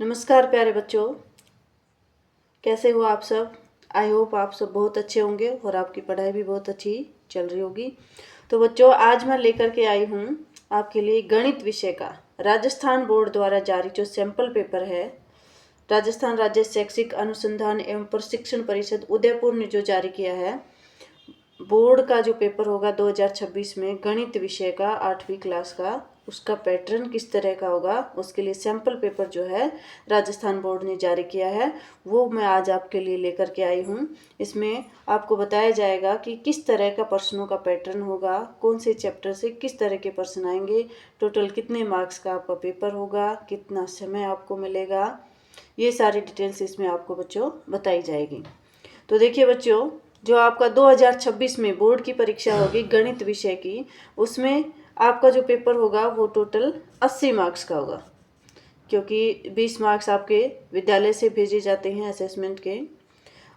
नमस्कार प्यारे बच्चों, कैसे हो आप सब। आई होप आप सब बहुत अच्छे होंगे और आपकी पढ़ाई भी बहुत अच्छी चल रही होगी। तो बच्चों, आज मैं लेकर के आई हूँ आपके लिए गणित विषय का राजस्थान बोर्ड द्वारा जारी जो सैंपल पेपर है। राजस्थान राज्य शैक्षिक अनुसंधान एवं प्रशिक्षण परिषद उदयपुर ने जो जारी किया है, बोर्ड का जो पेपर होगा 2026 में गणित विषय का 8वीं क्लास का, उसका पैटर्न किस तरह का होगा, उसके लिए सैंपल पेपर जो है राजस्थान बोर्ड ने जारी किया है, वो मैं आज आपके लिए लेकर के आई हूँ। इसमें आपको बताया जाएगा कि किस तरह का प्रश्नों का पैटर्न होगा, कौन से चैप्टर से किस तरह के प्रश्न आएंगे, टोटल कितने मार्क्स का आपका पेपर होगा, कितना समय आपको मिलेगा, ये सारी डिटेल्स इसमें आपको बच्चों बताई जाएगी। तो देखिए बच्चों, जो आपका 2026 में बोर्ड की परीक्षा होगी गणित विषय की, उसमें आपका जो पेपर होगा वो टोटल 80 मार्क्स का होगा, क्योंकि 20 मार्क्स आपके विद्यालय से भेजे जाते हैं असेसमेंट के,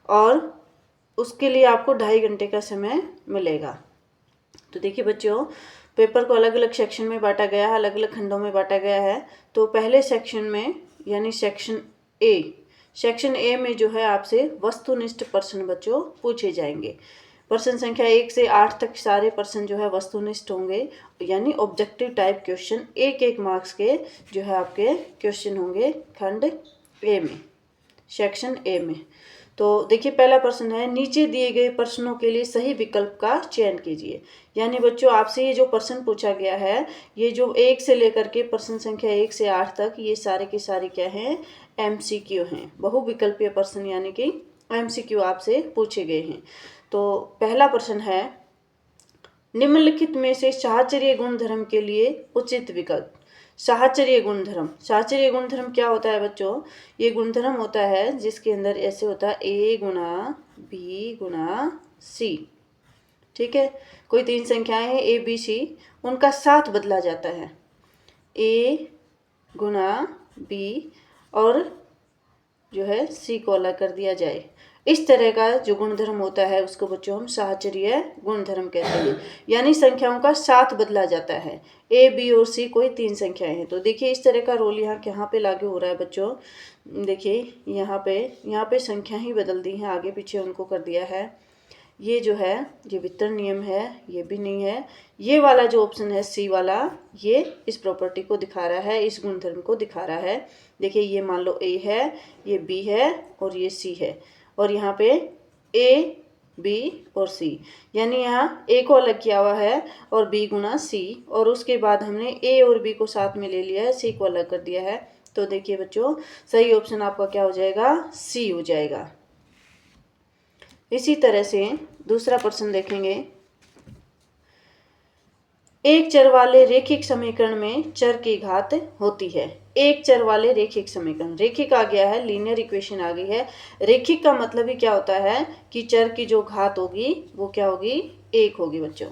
और उसके लिए आपको 2.5 घंटे का समय मिलेगा। तो देखिए बच्चों, पेपर को अलग अलग सेक्शन में बांटा गया है, अलग अलग खंडों में बांटा गया है। तो पहले सेक्शन में यानी सेक्शन ए में जो है आपसे वस्तुनिष्ठ प्रश्न बच्चों पूछे जाएंगे। प्रश्न संख्या 1 से 8 तक सारे प्रश्न जो है वस्तुनिष्ठ होंगे, यानी ऑब्जेक्टिव टाइप क्वेश्चन, एक मार्क्स के जो है आपके क्वेश्चन होंगे खंड ए में, सेक्शन ए में। तो देखिए, पहला प्रश्न है, नीचे दिए गए प्रश्नों के लिए सही विकल्प का चयन कीजिए। यानी बच्चों, आपसे ये जो प्रश्न पूछा गया है, ये जो 1 से लेकर के प्रश्न संख्या 1 से 8 तक, ये सारे के सारे क्या हैं, MCQ हैं, बहुविकल्पीय प्रश्न, यानी कि MCQ आपसे पूछे गए हैं। तो पहला प्रश्न है, निम्नलिखित में से साहचर्य गुणधर्म के लिए उचित विकल्प। साहचर्य गुणधर्म क्या होता है बच्चों? ये गुणधर्म होता है जिसके अंदर ऐसे होता है A गुणा B गुणा C। ठीक है, कोई 3 संख्याएं हैं A B C, उनका साथ बदला जाता है, A गुणा B और जो है C को अलग कर दिया जाए। इस तरह का जो गुणधर्म होता है उसको बच्चों हम साहचर्य गुणधर्म कहते हैं, यानी संख्याओं का साथ बदला जाता है। A B और C कोई 3 संख्याएं हैं। तो देखिए, इस तरह का रोल यहाँ पे लागू हो रहा है बच्चों। देखिए यहाँ पे संख्या ही बदल दी है, आगे पीछे उनको कर दिया है। ये जो है ये वितरण नियम है, ये भी नहीं है। ये वाला जो ऑप्शन है C वाला, ये इस प्रॉपर्टी को दिखा रहा है, इस गुणधर्म को दिखा रहा है। देखिए, ये मान लो A है, ये B है और ये C है, और यहाँ पे A B और C, यानी यहाँ A को अलग किया हुआ है और B गुणा C, और उसके बाद हमने A और B को साथ में ले लिया है, C को अलग कर दिया है। तो देखिए बच्चों, सही ऑप्शन आपका क्या हो जाएगा, C हो जाएगा। इसी तरह से दूसरा प्रश्न देखेंगे, एक चर वाले रेखिक समीकरण में चर की घात होती है। एक चर वाले रेखिक समीकरण, रेखिक आ गया है, लीनियर इक्वेशन आ गई है। रेखिक का मतलब ही क्या होता है कि चर की जो घात होगी वो क्या होगी, 1 होगी बच्चों।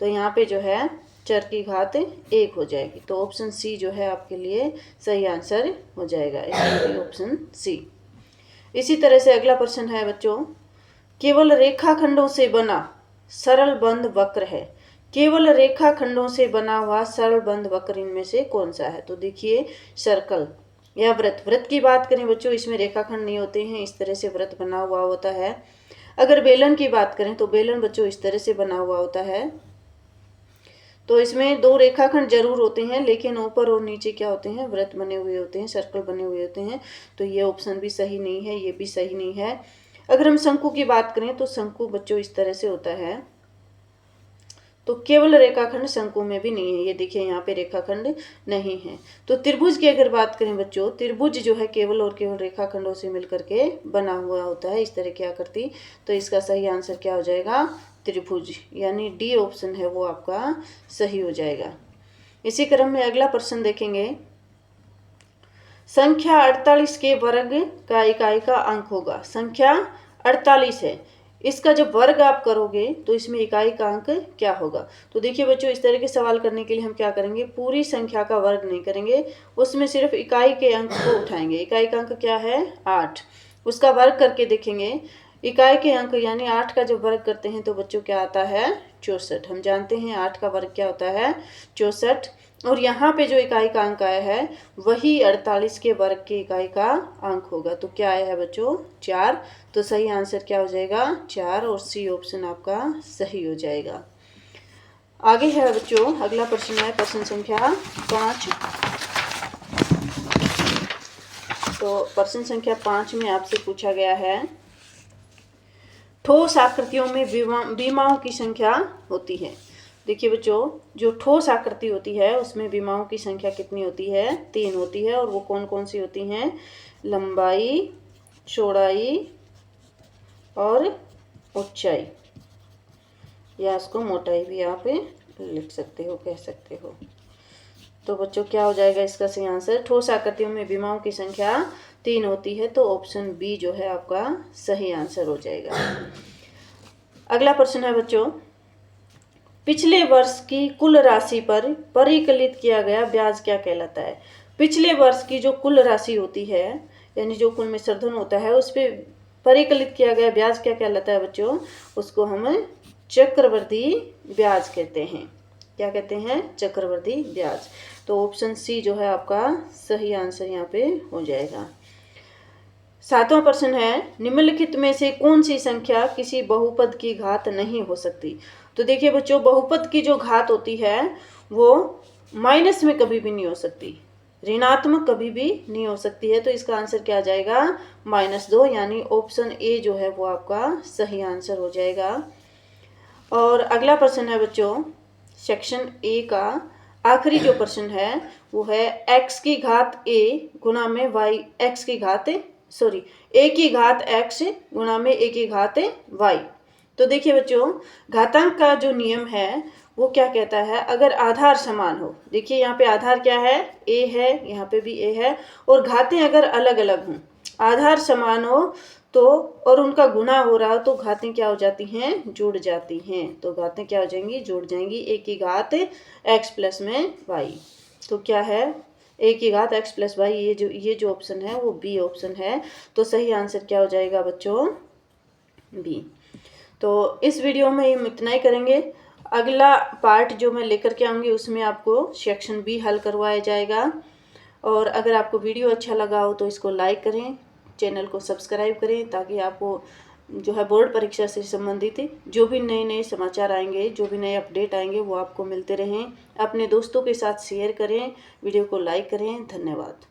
तो यहाँ पे जो है चर की घात 1 हो जाएगी। तो ऑप्शन C जो है आपके लिए सही आंसर हो जाएगा, इसलिए ऑप्शन C। इसी तरह से अगला प्रश्न है बच्चों, केवल रेखाखंडों से बना सरल बंद वक्र है। केवल रेखाखंडों से बना हुआ सरल बंद वक्र इनमें से कौन सा है? तो देखिए, सर्कल या वृत्त की बात करें बच्चों, इसमें रेखाखंड नहीं होते हैं, इस तरह से वृत्त बना हुआ होता है। अगर बेलन की बात करें तो बेलन बच्चों इस तरह से बना हुआ होता है। तो इसमें 2 रेखाखंड जरूर होते हैं, लेकिन ऊपर और नीचे क्या होते हैं, वृत्त बने हुए होते हैं, सर्कल बने हुए होते हैं। तो ये ऑप्शन भी सही नहीं है, ये भी सही नहीं है। अगर हम शंकु की बात करें तो शंकु बच्चों इस तरह से होता है। तो केवल रेखाखंड शंकु में भी नहीं है, ये देखिए यहाँ पे रेखाखंड नहीं है। तो त्रिभुज की अगर बात करें बच्चों, त्रिभुज जो है केवल और केवल रेखाखंडों से मिलकर के बना हुआ होता है, इस तरह की आकृति। तो इसका सही आंसर क्या हो जाएगा, त्रिभुज, यानी D ऑप्शन है वो आपका सही हो जाएगा। इसी क्रम में अगला प्रश्न देखेंगे, संख्या 48 के वर्ग का इकाई का अंक होगा। संख्या 48 है, इसका जब वर्ग आप करोगे तो इसमें इकाई का अंक क्या होगा? तो देखिए बच्चों, इस तरह के सवाल करने के लिए हम क्या करेंगे, पूरी संख्या का वर्ग नहीं करेंगे, उसमें सिर्फ इकाई के अंक को उठाएंगे। इकाई का अंक क्या है, 8, उसका वर्ग करके देखेंगे। इकाई के अंक यानी 8 का जब वर्ग करते हैं तो बच्चों क्या आता है, 64। हम जानते हैं 8 का वर्ग क्या होता है, 64। और यहाँ पे जो इकाई का अंक आया है वही 48 के वर्ग की इकाई का अंक होगा। तो क्या आया है बच्चों 4। तो सही आंसर क्या हो जाएगा 4 और सी ऑप्शन आपका सही हो जाएगा। आगे है बच्चों अगला प्रश्न है प्रश्न संख्या 5। तो प्रश्न संख्या 5 में आपसे पूछा गया है ठोस आकृतियों में विमाओं की संख्या होती है। देखिए बच्चों जो ठोस आकृति होती है उसमें विमाओं की संख्या कितनी होती है 3 होती है। और वो कौन कौन सी होती हैं लंबाई, चौड़ाई और ऊंचाई, या इसको मोटाई भी आप लिख सकते हो, कह सकते हो। तो बच्चों क्या हो जाएगा इसका सही आंसर ठोस आकृतियों में विमाओं की संख्या 3 होती है। तो ऑप्शन बी जो है आपका सही आंसर हो जाएगा। अगला प्रश्न है बच्चों पिछले वर्ष की कुल राशि पर परिकलित किया गया ब्याज क्या कहलाता है। पिछले वर्ष की जो कुल राशि होती है यानी जो कुल में संशोधन होता है उस पर परिकलित किया गया ब्याज क्या कहलाता है बच्चों, उसको हम चक्रवृद्धि ब्याज कहते हैं। क्या कहते हैं चक्रवृद्धि ब्याज। तो ऑप्शन सी जो है आपका सही आंसर यहाँ पे हो जाएगा। 7वां प्रश्न है निम्नलिखित में से कौन सी संख्या किसी बहुपद की घात नहीं हो सकती। तो देखिए बच्चों बहुपद की जो घात होती है वो माइनस में कभी भी नहीं हो सकती, ऋणात्मक कभी भी नहीं हो सकती है। तो इसका आंसर क्या आ जाएगा -2 यानी ऑप्शन ए जो है वो आपका सही आंसर हो जाएगा। और अगला प्रश्न है बच्चों सेक्शन ए का आखिरी जो प्रश्न है वो है x की घात a गुणा में y x की घात a की घात x गुणा में a की घात y। तो देखिए बच्चों घातांक का जो नियम है वो क्या कहता है अगर आधार समान हो, देखिए यहाँ पे आधार क्या है a है, यहाँ पे भी a है, और घातें अगर अलग अलग हों, आधार समान हो तो और उनका गुणा हो रहा हो तो घातें क्या हो जाती हैं जुड़ जाती हैं। तो घातें क्या हो जाएंगी जुड़ जाएंगी a की घात x प्लस में y। तो क्या है a की घात x प्लस y, ये जो ऑप्शन है वो बी ऑप्शन है। तो सही आंसर क्या हो जाएगा बच्चों बी। तो इस वीडियो में हम इतना ही करेंगे। अगला पार्ट जो मैं लेकर के आऊँगी उसमें आपको सेक्शन बी हल करवाया जाएगा। और अगर आपको वीडियो अच्छा लगा हो तो इसको लाइक करें, चैनल को सब्सक्राइब करें ताकि आपको जो है बोर्ड परीक्षा से संबंधित जो भी नए नए समाचार आएंगे, जो भी नए अपडेट आएंगे वो आपको मिलते रहें। अपने दोस्तों के साथ शेयर करें, वीडियो को लाइक करें। धन्यवाद।